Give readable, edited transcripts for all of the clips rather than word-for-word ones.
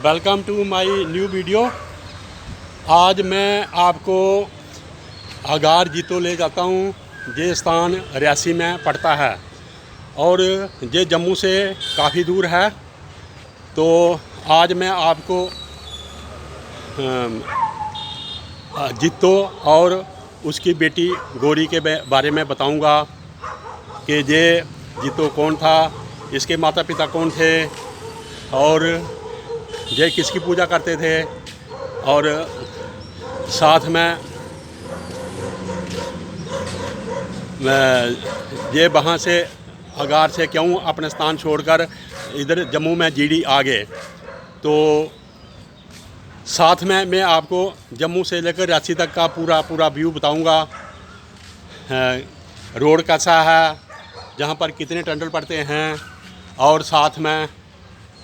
Welcome to my new video. आज मैं आपको अगार जीतो ले जाता हूँ। ये स्थान रियासी में पड़ता है और ये जम्मू से काफ़ी दूर है। तो आज मैं आपको जीतो और उसकी बेटी गौरी के बारे में बताऊंगा कि ये जीतो कौन था, इसके माता पिता कौन थे और ये किसकी पूजा करते थे, और साथ में ये वहाँ से अगार से क्यों अपने स्थान छोड़कर इधर जम्मू में जीडी आ गए। तो साथ में मैं आपको जम्मू से लेकर रियासी तक का पूरा व्यू बताऊंगा। रोड कैसा है, जहाँ पर कितने टनल पड़ते हैं, और साथ में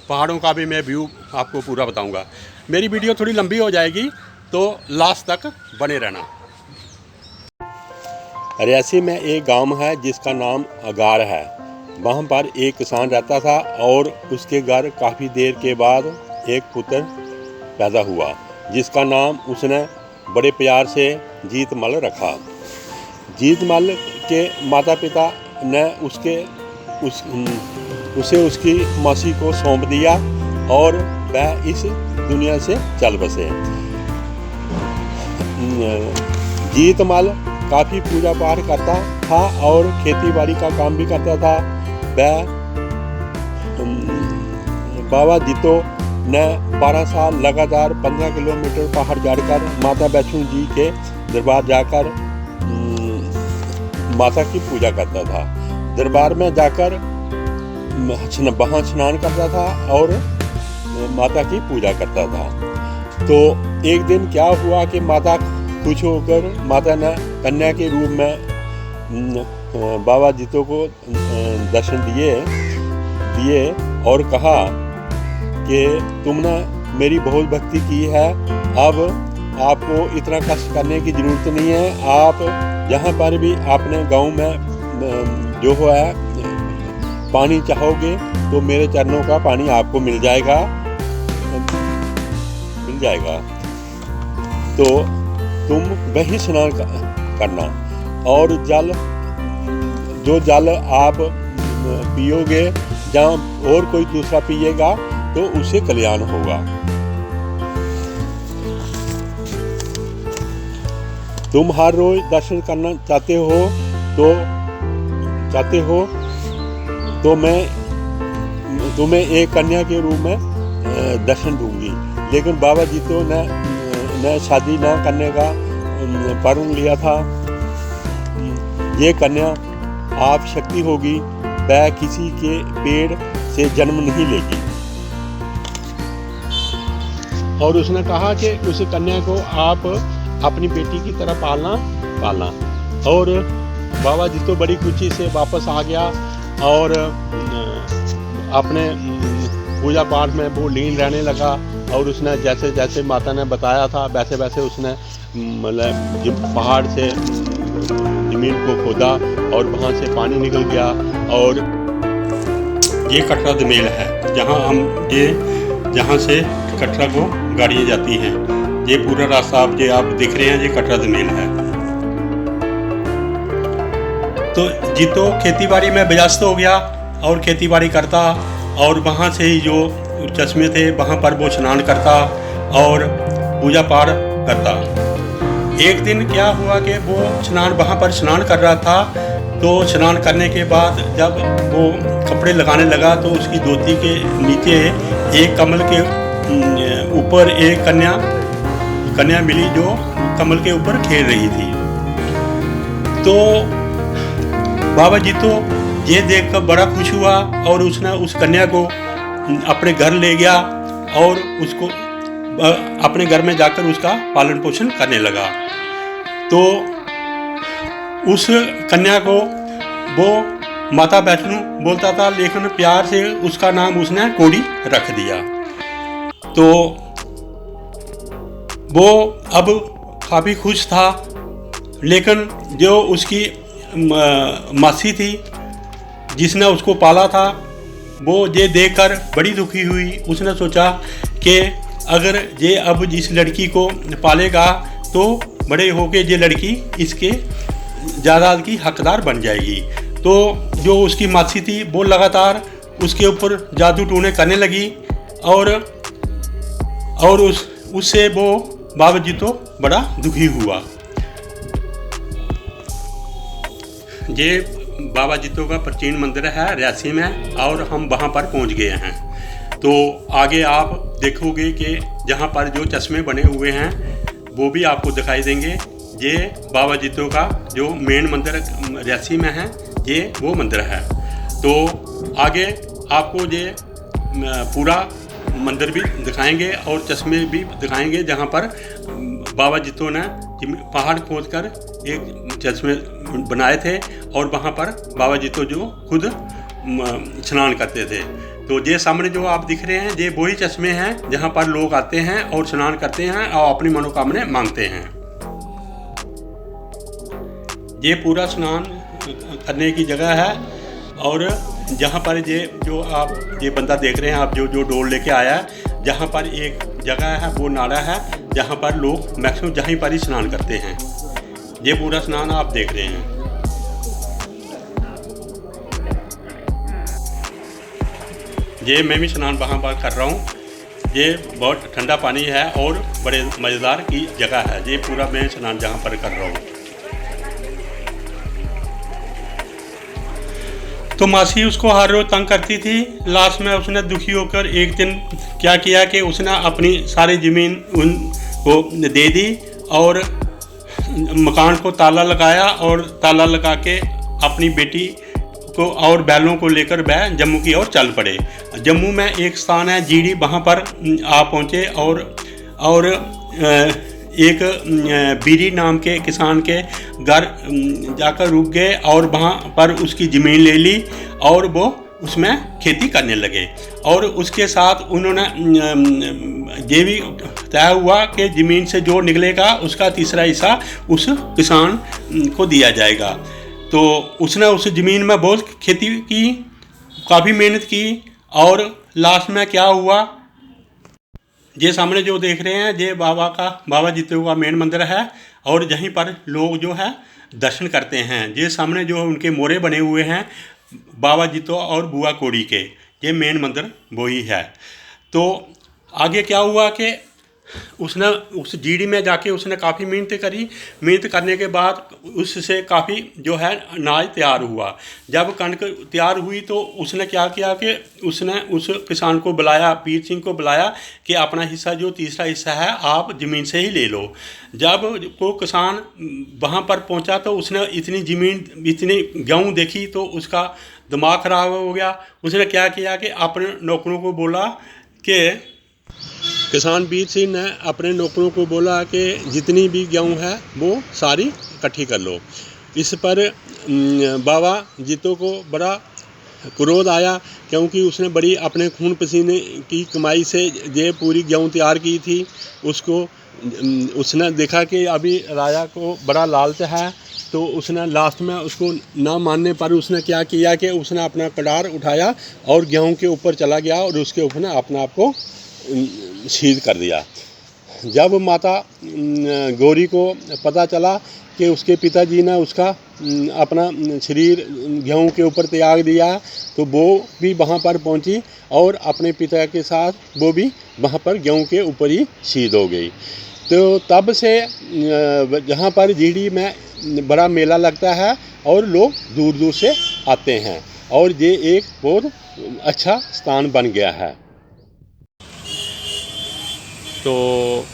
पहाड़ों का भी मैं व्यू आपको पूरा बताऊंगा। मेरी वीडियो थोड़ी लंबी हो जाएगी तो लास्ट तक बने रहना। रियासी में एक गांव है जिसका नाम अगार है। वहां पर एक किसान रहता था और उसके घर काफ़ी देर के बाद एक पुत्र पैदा हुआ जिसका नाम उसने बड़े प्यार से जीतमल रखा। जीतमल के माता पिता ने उसे उसकी मौसी को सौंप दिया और वह इस दुनिया से चल बसे। जीतमल काफ़ी पूजा पाठ करता था और खेती बाड़ी का काम भी करता था। वह बाबा जीतो ने 12 साल लगातार 15 किलोमीटर पहाड़ चढ़कर माता वैष्णो जी के दरबार जाकर माता की पूजा करता था। दरबार में जाकर वहाँ स्नान करता था और माता की पूजा करता था। तो एक दिन क्या हुआ कि माता खुश होकर माता ने कन्या के रूप में बाबा जीतो को दर्शन दिए और कहा कि तुमने मेरी बहुत भक्ति की है, अब आपको इतना कष्ट करने की ज़रूरत नहीं है। आप जहाँ पर भी अपने गांव में जो है पानी चाहोगे तो मेरे चरणों का पानी आपको मिल जाएगा। तो तुम वही स्नान करना और जो जल आप पियोगे जहाँ और कोई दूसरा पिएगा तो उससे कल्याण होगा। तुम हर रोज दर्शन करना चाहते हो तो मैं तुम्हें एक कन्या के रूप में दर्शन दूंगी। लेकिन बाबा जीतो ने शादी न करने का प्रण लिया था। ये कन्या आप शक्ति होगी, वह किसी के पेड़ से जन्म नहीं लेगी। और उसने कहा कि उस कन्या को आप अपनी बेटी की तरह पालना। और बाबा जीतो बड़ी खुशी से वापस आ गया और अपने पूजा पाठ में वो लीन रहने लगा। और उसने जैसे जैसे माता ने बताया था वैसे वैसे उसने मतलब पहाड़ से ज़मीन को खोदा और वहाँ से पानी निकल गया। और ये कटरा दमेल है जहाँ से कटरा को गाड़ियाँ जाती हैं। ये पूरा रास्ता आप देख रहे हैं, ये कटरा दमेल है। तो जीतो खेती बाड़ी में व्यस्त हो गया और खेती बाड़ी करता और वहाँ से ही जो चश्मे थे वहाँ पर वो स्नान करता और पूजा पाठ करता। एक दिन क्या हुआ कि वो वहाँ पर स्नान कर रहा था। तो स्नान करने के बाद जब वो कपड़े लगाने लगा तो उसकी धोती के नीचे एक कमल के ऊपर एक कन्या मिली जो कमल के ऊपर खेल रही थी। तो बाबा जीतो ये देखकर बड़ा खुश हुआ और उसने उस कन्या को अपने घर ले गया और उसको अपने घर में जाकर उसका पालन पोषण करने लगा। तो उस कन्या को वो माता वैष्णो बोलता था, लेकिन प्यार से उसका नाम उसने कोड़ी रख दिया। तो वो अब काफ़ी खुश था, लेकिन जो उसकी मासी थी जिसने उसको पाला था वो ये देखकर बड़ी दुखी हुई। उसने सोचा कि अगर ये अब जिस लड़की को पालेगा तो बड़े होके ये लड़की इसके जायदाद की हकदार बन जाएगी। तो जो उसकी मासी थी वो लगातार उसके ऊपर जादू टूने करने लगी और उससे वो बाबा जीतो बड़ा दुखी हुआ। ये बाबा जीतो का प्राचीन मंदिर है रियासी में और हम वहाँ पर पहुँच गए हैं। तो आगे आप देखोगे कि जहाँ पर जो चश्मे बने हुए हैं वो भी आपको दिखाई देंगे। ये बाबा जीतो का जो मेन मंदिर रियासी में है ये वो मंदिर है। तो आगे आपको ये पूरा मंदिर भी दिखाएंगे और चश्मे भी दिखाएंगे जहाँ पर बाबा जीतो ने पहाड़ खोदकर एक चश्मे बनाए थे और वहाँ पर बाबा जीतो जो खुद स्नान करते थे। तो ये सामने जो आप दिख रहे हैं ये वही चश्मे हैं जहाँ पर लोग आते हैं और स्नान करते हैं और अपनी मनोकामना मांगते हैं। ये पूरा स्नान करने की जगह है और जहाँ पर ये जो आप ये बंदा देख रहे हैं आप जो डोल लेके आया है, जहाँ पर एक जगह है वो नाला है जहाँ पर लोग मैक्सिमम जहीं पर ही स्नान करते हैं। ये पूरा स्नान आप देख रहे हैं। ये मैं भी स्नान वहाँ पर कर रहा हूँ। ये बहुत ठंडा पानी है और बड़े मज़ेदार की जगह है। ये पूरा मैं स्नान जहाँ पर कर रहा हूँ। तो मासी उसको हर रोज़ तंग करती थी। लास्ट में उसने दुखी होकर एक दिन क्या किया कि उसने अपनी सारी ज़मीन उनको दे दी और मकान को ताला लगाया और ताला लगा के अपनी बेटी को और बैलों को लेकर वह जम्मू की ओर चल पड़े। जम्मू में एक स्थान है जीडी, वहाँ पर आ पहुँचे और एक बीरी नाम के किसान के घर जाकर रुक गए और वहाँ पर उसकी ज़मीन ले ली और वो उसमें खेती करने लगे। और उसके साथ उन्होंने ये भी तय हुआ कि ज़मीन से जो निकलेगा उसका तीसरा हिस्सा उस किसान को दिया जाएगा। तो उसने उस ज़मीन में बहुत खेती की, काफ़ी मेहनत की और लास्ट में क्या हुआ, ये सामने जो देख रहे हैं ये बाबा जीतो का मेन मंदिर है और यहीं पर लोग जो है दर्शन करते हैं। ये सामने जो उनके मोरे बने हुए हैं बाबा जीतो और बुआ कोड़ी के, ये मेन मंदिर वही है। तो आगे क्या हुआ कि उसने उस जीडी में जाके उसने काफ़ी मेहनत करी। मेहनत करने के बाद उससे काफ़ी जो है अनाज तैयार हुआ। जब कणक तैयार हुई तो उसने क्या किया कि उसने उस किसान को बुलाया, पीर सिंह को बुलाया कि अपना हिस्सा जो तीसरा हिस्सा है आप ज़मीन से ही ले लो। जब वो किसान वहाँ पर पहुँचा तो उसने इतनी ज़मीन, इतनी गेहूँ देखी तो उसका दिमाग ख़राब हो गया। उसने क्या किया कि अपने नौकरों को बोला कि किसान बीर सिंह ने अपने नौकरों को बोला कि जितनी भी गेहूँ है वो सारी इकट्ठी कर लो। इस पर बाबा जीतो को बड़ा क्रोध आया क्योंकि उसने बड़ी अपने खून पसीने की कमाई से ये पूरी गेहूँ तैयार की थी। उसने देखा कि अभी राजा को बड़ा लालच है तो उसने लास्ट में उसको ना मानने पर उसने क्या किया कि उसने अपना कटार उठाया और गेहूँ के ऊपर चला गया और उसके ऊपर ने अपने आप को शहीद कर दिया। जब माता गौरी को पता चला कि उसके पिताजी ने उसका अपना शरीर गेहूँ के ऊपर त्याग दिया तो वो भी वहाँ पर पहुँची और अपने पिता के साथ वो भी वहाँ पर गेहूँ के ऊपर ही शहीद हो गई। तो तब से जहाँ पर जीडी में बड़ा मेला लगता है और लोग दूर दूर से आते हैं और ये एक बहुत अच्छा स्थान बन गया है। तो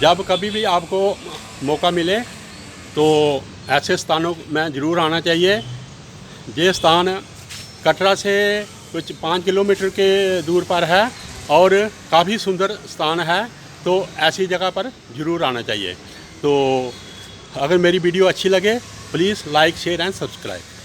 जब कभी भी आपको मौका मिले तो ऐसे स्थानों में ज़रूर आना चाहिए। ये स्थान कटरा से कुछ 5 किलोमीटर के दूर पर है और काफ़ी सुंदर स्थान है, तो ऐसी जगह पर ज़रूर आना चाहिए। तो अगर मेरी वीडियो अच्छी लगे please like, share and subscribe.